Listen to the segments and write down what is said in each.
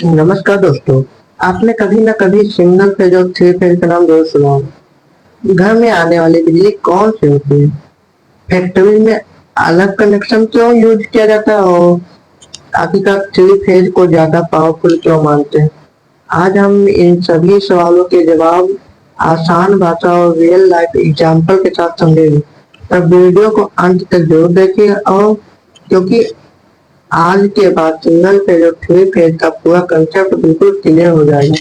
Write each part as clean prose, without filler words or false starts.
नमस्कार दोस्तों। आपने कभी न कभी सिंगल फेज और थ्री फेज का नाम जरूर सुना होगा। घर में आने वाली बिजली कौन सी होती है? फैक्ट्री में अलग कनेक्शन क्यों यूज किया जाता है और आखिरकार थ्री फेज को ज्यादा पावरफुल क्यों मानते हैं? आज हम इन सभी सवालों के जवाब आसान भाषा और रियल लाइफ एग्जाम्पल के साथ समझेंगे। तब वीडियो को अंत तक जरूर देखिए और क्योंकि आज के बाद सिंगल फेज और थ्री फेज का पूरा कंसेप्ट बिल्कुल क्लियर हो जाएगा।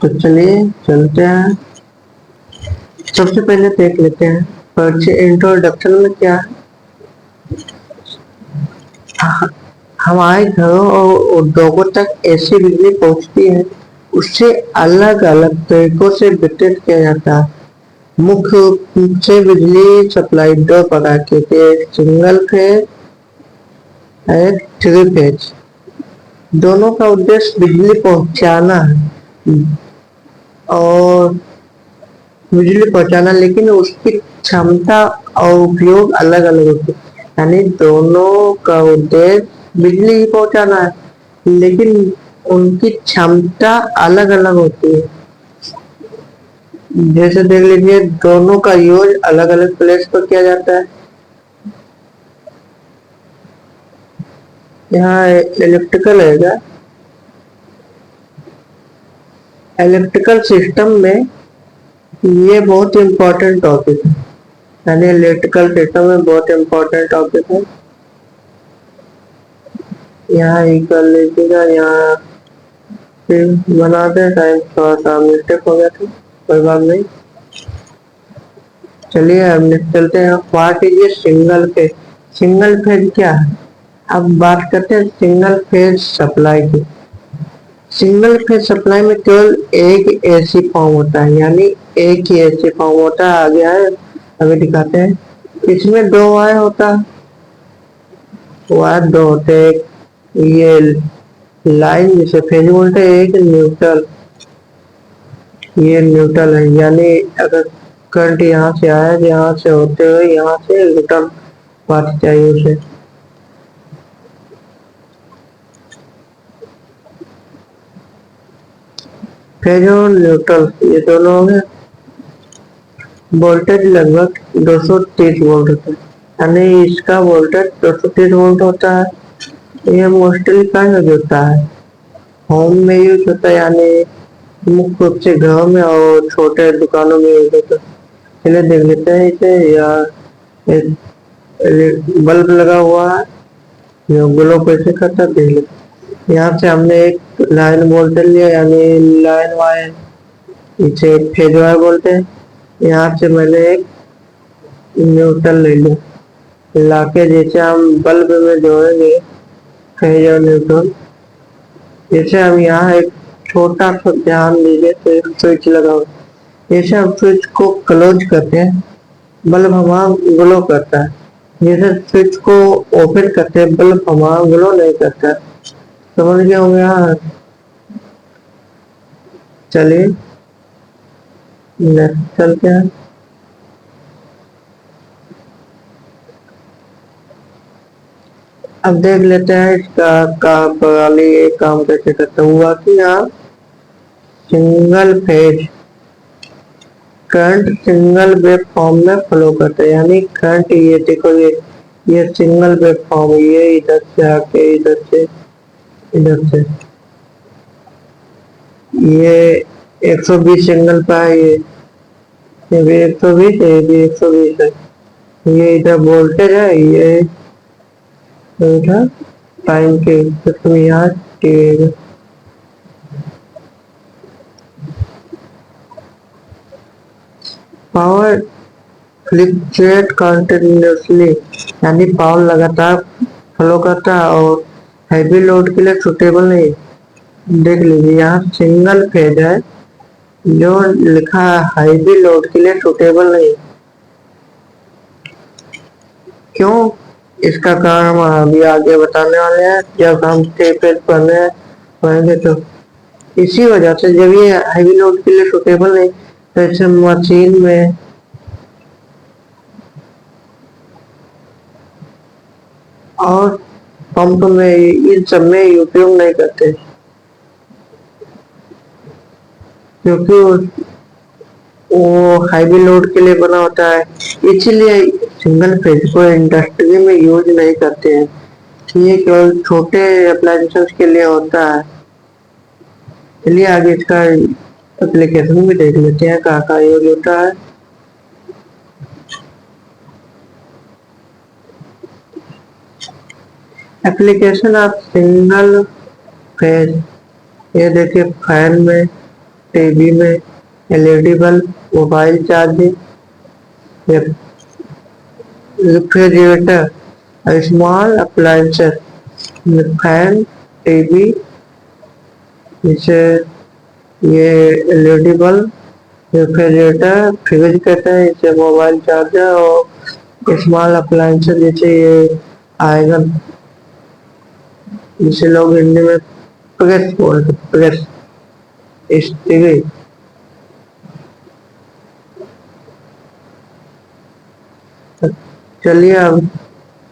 तो चलिए चलते हैं। सबसे पहले देख लेते हैं परिचय इंट्रोडक्शन में क्या है। ह- हमारे घरों और उद्योगों तक ऐसी बिजली पहुंचती है, उससे अलग अलग तरीकों से वितरित किया जाता है। मुख्य रूप से बिजली सप्लाई दो प्रकार की होती है, एक सिंगल फेज, एक थ्री फेज। दोनों का उद्देश्य बिजली पहुंचाना है और बिजली पहुंचाना, लेकिन उसकी क्षमता और उपयोग अलग अलग होते हैं। यानी दोनों का उद्देश्य बिजली ही पहुंचाना है, लेकिन उनकी क्षमता अलग अलग होती है। जैसे देख लीजिए, दोनों का यूज अलग अलग प्लेस पर किया जाता है। यहाँ इलेक्ट्रिकल है, इलेक्ट्रिकल सिस्टम में ये बहुत इम्पोर्टेंट टॉपिक है। यानी इलेक्ट्रिकल सिस्टम में बहुत इम्पोर्टेंट टॉपिक है। यहाँ एक कर लीजिएगा, यहाँ फिर बनाते हैं। टाइम थोड़ा सा मिस्टेक हो गया था, कोई बात नहीं। चलिए अब चलते हैं। What is a single phase? Single phase क्या है? अब बात करते हैं सिंगल फेज सप्लाई की। सिंगल फेज सप्लाई में केवल एक एसी फॉर्म होता है, यानी एक ही एसी फॉर्म होता है। आगे है, अभी दिखाते हैं। इसमें दो वायर होता है, वायर दो होते हैं। ये लाइन जिसे फेज बोलते हैं, एक न्यूट्रल। ये न्यूट्रल है, यानी अगर करंट यहाँ से आया, यहाँ से होते हुए यहाँ से रिटर्न पाथ चाहिए उसे। फेज और न्यूट्रल ये दोनों हो गए। वोल्टेज लगभग 230 वोल्ट होता है, यानी इसका वोल्टेज 230 वोल्ट होता है। ये मोस्टली कहाँ यूज होता है? होम में यूज होता है, यानी मुख्य रूप से घरों में और छोटे दुकानों में यूज होता है। चलिए देख लेते हैं इसे। या बल्ब लगा हुआ है, जो ग्लो कैसे करता है देख लेते हैं। यहाँ से हमने एक लाइन वोल्टेज लिया, यानी लाइन वायर, इसे फेज वायर बोलते हैं। यहाँ से मैंने एक न्यूट्रल ले लिया, लाके जैसे हम बल्ब में जोड़ेंगे फेज और न्यूट्रल। जैसे हम यहाँ एक छोटा सा ध्यान दीजिए तो एक स्विच लगा हुआ है। जैसे हम स्विच को क्लोज करते हैं, बल्ब हमारा ग्लो करता है। जैसे स्विच को ओपन करते हैं, बल्ब हमारा ग्लो नहीं करता है। समझ गए होंगे यहाँ। चलिए नेक्स्ट चलते हैं। अब देख लेते हैं इसका काम कैसे करता हुआ कि यहाँ single phase current single wave form में फ्लो करता है। यानी करंट, ये देखो, ये सिंगल वेव फॉर्म, ये इधर से आके इधर से इधर से, ये 120 सिंगल का है। ये भी 120 है, ये भी 120 है। ये इधर वोल्टेज है, ये इधर टाइम के सिस्टम यहाँ के। पावर फ्लिक्चुएट कंटिन्यूअसली, यानी पावर लगातार फ्लो करता है और हैवी लोड के लिए सुटेबल नहीं। देख लीजिए, यहाँ सिंगल फेज है, जो लिखा है हैवी लोड के लिए सुटेबल नहीं। क्यों? इसका कारण हम अभी आगे बताने वाले हैं, जब हम थ्री फेज पढ़ेंगे तो। इसी वजह से जब ये हैवी लोड के लिए सुटेबल नहीं, तो इसे मशीन में और पंप में, इन सब में उपयोग नहीं करते। क्योंकि वो हाईवी लोड के लिए बना होता है, इसलिए सिंगल फेज को इंडस्ट्री में यूज नहीं करते हैं। ये केवल छोटे अप्लायंसेस के लिए होता है। चलिए आगे इसका एप्लीकेशन भी देख लेते हैं कहाँ कहाँ यूज होता है। एप्लीकेशन ऑफ सिंगल फेज, ये देखिए फैन में, टीवी में, LED bulb, mobile charging, refrigerator, small appliances में फैन, टीवी, जैसे ये एलईडी बल्ब, रेफ्रिजरेटर, फ्रिज कहते हैं इसे, मोबाइल चार्जर और स्मॉल अप्लायंसेस जैसे ये आयरन, जिसे लोग हिंदी में प्रेस बोलते, प्रेस, स्त्री। चलिए अब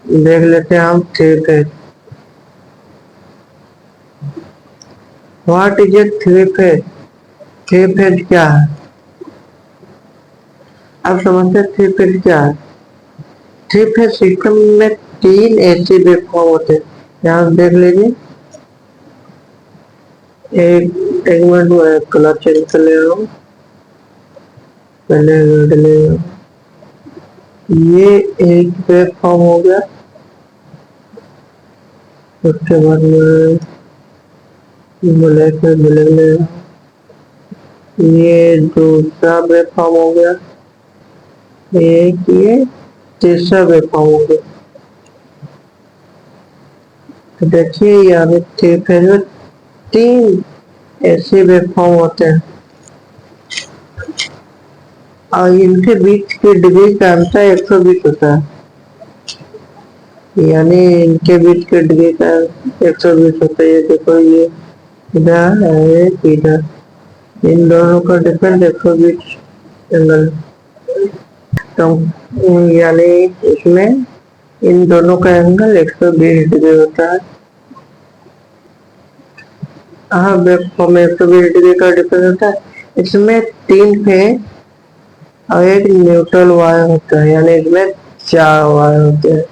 देख लेते हैं हम three phase. What is a three phase? Three phase क्या है? अब समझते हैं थ्री फेज क्या है। थ्री फेज सिस्टम में तीन ऐसे वेवफॉर्म होते हैं, यहाँ देख लीजिए। एक मिनट में कलर चेंज कर ले रहा हूँ, पहले रेड ले रहा हूँ। ये एक वेवफॉर्म हो गया, उसके बाद में ब्लैक में ब्लैक ले रहा हूँ। ये दूसरा वेवफॉर्म हो गया, एक ये तीसरा वेवफॉर्म हो गया। तो देखिए यहाँ थ्री फेज में तीन ऐसे वेवफॉर्म होते हैं और इनके बीच की डिग्री का अंतर 120 होता है, यानी इनके बीच के डिग्री का 120 होता है। देखो ये इधर है, इधर, इन दोनों का डिफरेंस 120 एंगल। तो यानी इसमें इन दोनों का एंगल 120 डिग्री होता है। हाँ, वेबफॉर्म में 120 डिग्री का डिफरेंस होता है। इसमें तीन फेज और एक न्यूट्रल वायर होता है, यानी इसमें चार वायर होते हैं।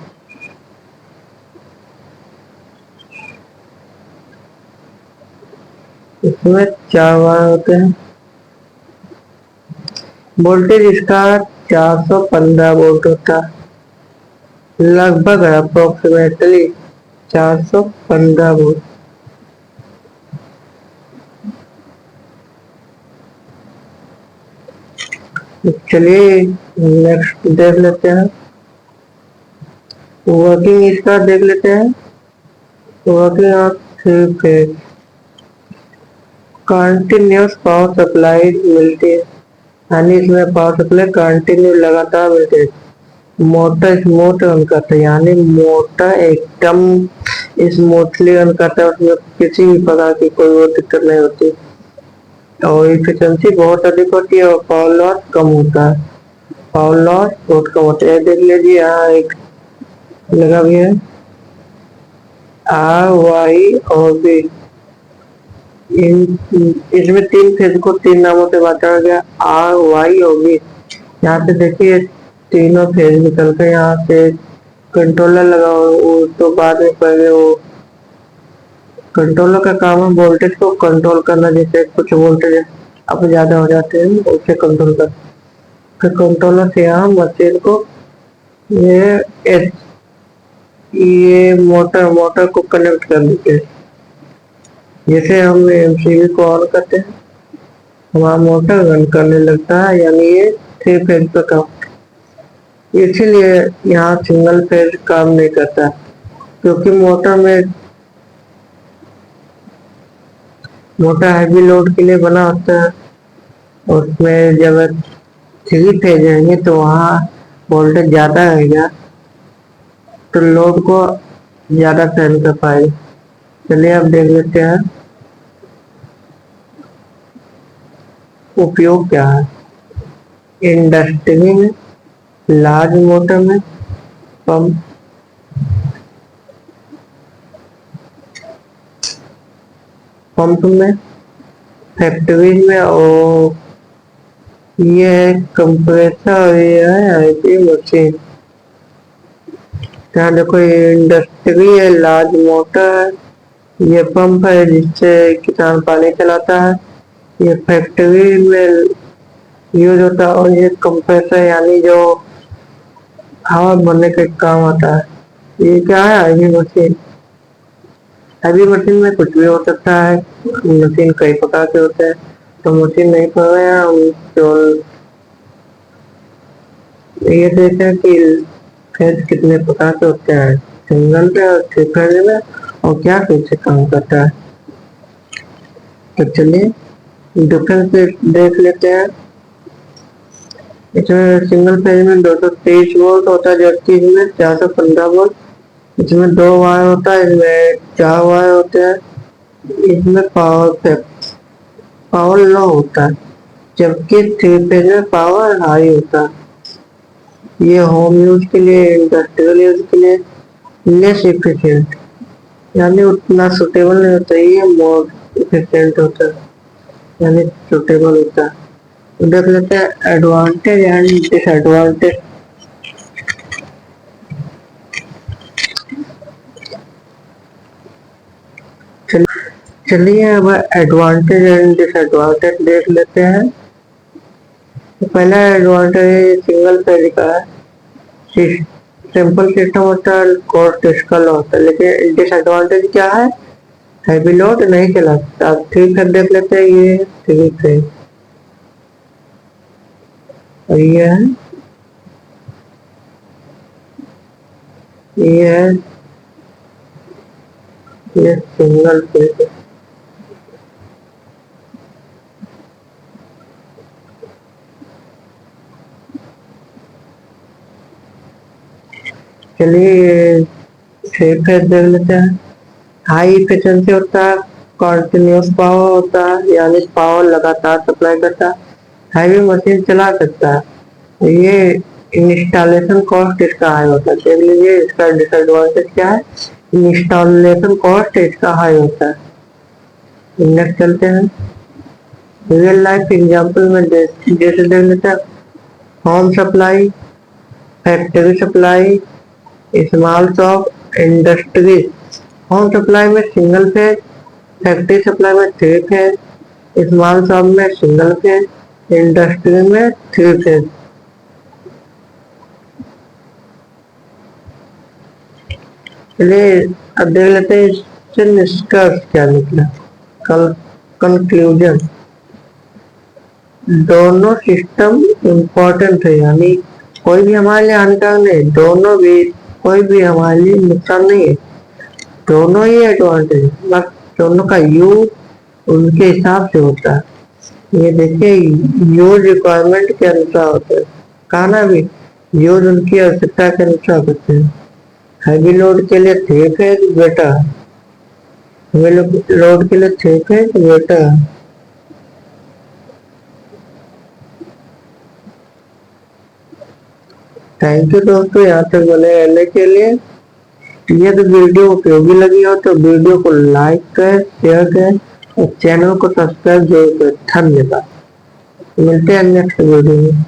इसमें चार वायर होते हैं। वोल्टेज इसका 415 वोल्ट होता है, लगभग अप्रोक्सीमेटली 415 वोल्ट। चलिए नेक्स्ट देख लेते हैं, वर्किंग इसका देख लेते हैं। Working of three phase, continuous power supply मिलती है, यानी इसमें पावर सप्लाई कंटिन्यू लगातार मिलती है। मोटर स्मूथ रन करता है, यानी मोटर एकदम स्मूथली रन करता है, उसमें किसी भी प्रकार की कोई वो दिक्कत नहीं होती और इफिशियंसी बहुत अधिक होती है और पावर लॉस कम होता है। पावर लॉस बहुत कम होता है। देख लीजिए यहाँ एक लगा भी है, आर वाई और बी। इसमें तीन फेज को तीन नामों से बांटा गया, आर वाई और बी। यहाँ पे देखिए तीनों फेज निकल के यहाँ से कंट्रोलर लगा वो, तो बाद में पहले वो कंट्रोलर का काम है वोल्टेज को कंट्रोल करना, जैसे कुछ वोल्टेज अब ज्यादा हो जाते हैं उसे कंट्रोल कर, फिर कंट्रोलर से यहाँ मशीन को ये ये मोटर मोटर को कनेक्ट कर देते हैं। जैसे हम एमसीबी को ऑन करते हैं हमारा मोटर रन करने लगता है, यानी ये थ्री फेज पे काम। इसीलिए यहाँ सिंगल फेज काम नहीं करता, क्योंकि मोटर हैवी लोड के लिए बना होता है। उसमें जब थ्री फेज रहेंगे तो वहाँ वोल्टेज ज्यादा रहेगा, तो लोड को ज्यादा सहन कर पाएगा। चलिए अब देख लेते हैं उपयोग क्या है। इंडस्ट्री में, लार्ज मोटर में, पंप पंप में, फैक्ट्री में और ये है कंप्रेसर और ये है आईपी मशीन। यहाँ देखो ये इंडस्ट्री है, लार्ज मोटर है, ये पंप है जिससे किसान पानी चलाता है, ये फैक्ट्री में यूज होता है, और ये कंप्रेसर यानी जो हवा भरने के काम आता है। ये क्या है आईवी मशीन। आईवी मशीन में कुछ भी हो सकता है, मशीन कई प्रकार के होते हैं, तो मशीन नहीं पढ़ रहे हैं हम, केवल ये देखते हैं कि फेज कितने प्रकार के होते हैं, सिंगल पे और थ्री फेज में, और क्या कैसे काम करता है। तो चलिए डिफरेंस देख लेते हैं। इसमें सिंगल फेज में 223 वोल्ट होता है, जबकि इसमें 415 वोल्ट। इसमें 2 वायर होता है, इसमें 4 वायर होते हैं। इसमें पावर लो होता है, जबकि थ्री फेज में पावर हाई होता है। ये होम यूज के लिए, इंडस्ट्रियल यूज के लिए लेस इफिशियंट, यानी उतना सुटेबल नहीं होता, ये मोर इफिशियंट होता है, यानी सुटेबल होता है। तो देख लेते हैं एडवांटेज एंड डिसएडवांटेज। चलिए अब एडवांटेज एंड डिसएडवांटेज देख लेते हैं। तो पहला एडवांटेज सिंगल फेज का है, सिंपल सिस्टम होता है, कॉस्ट इसका लो होता है। लेकिन डिसएडवांटेज क्या है, हैवी लोड नहीं चला सकता। अब थ्री फेज देख लेते हैं, ये थ्री फेज और ये सिंगल फेज। चलिए थ्री फेज देख लेते हैं। हाई इफिशिएंसी होता है, कंटिन्यूस पावर होता है, यानी पावर लगातार सप्लाई करता है, हैवी मशीन चला सकता है। ये इंस्टॉलेशन कॉस्ट इसका हाई होता है। देख लीजिए इसका डिसएडवांटेज क्या है, इंस्टॉलेशन कॉस्ट इसका हाई होता है। नेक्स्ट चलते हैं, रियल लाइफ एग्जांपल में जैसे देख लेते हैं। Home supply, factory supply, small shop, industry. Home supply में सिंगल फेज, फैक्ट्री सप्लाई में थ्री फेज, स्मॉल शॉप में सिंगल फेज, इंडस्ट्री में थ्री फेज। चलिए अब देख लेते हैं इससे निष्कर्ष क्या निकला। कल कंक्लूजन, दोनों सिस्टम इम्पोर्टेंट है, यानी कोई भी हमारे लिए हानिकारक नहीं, दोनों भी कोई भी हमारे लिए नुकसान नहीं है, दोनों ही एडवांटेज, बस दोनों का यूज उनके हिसाब से होता है। ये देखिए यूज रिक्वायरमेंट के अनुसार होता है, खाना भी यूज उनकी आवश्यकता के अनुसार होते हैं। हैवी लोड के लिए three phase better, heavy load के लिए three phase better. Thank you दोस्तों यहाँ तक बने रहने के लिए। यदि वीडियो उपयोगी लगी हो तो वीडियो को लाइक करें, शेयर करें और चैनल को सब्सक्राइब जरूर करें। धन्यवाद, मिलते हैं नेक्स्ट वीडियो में।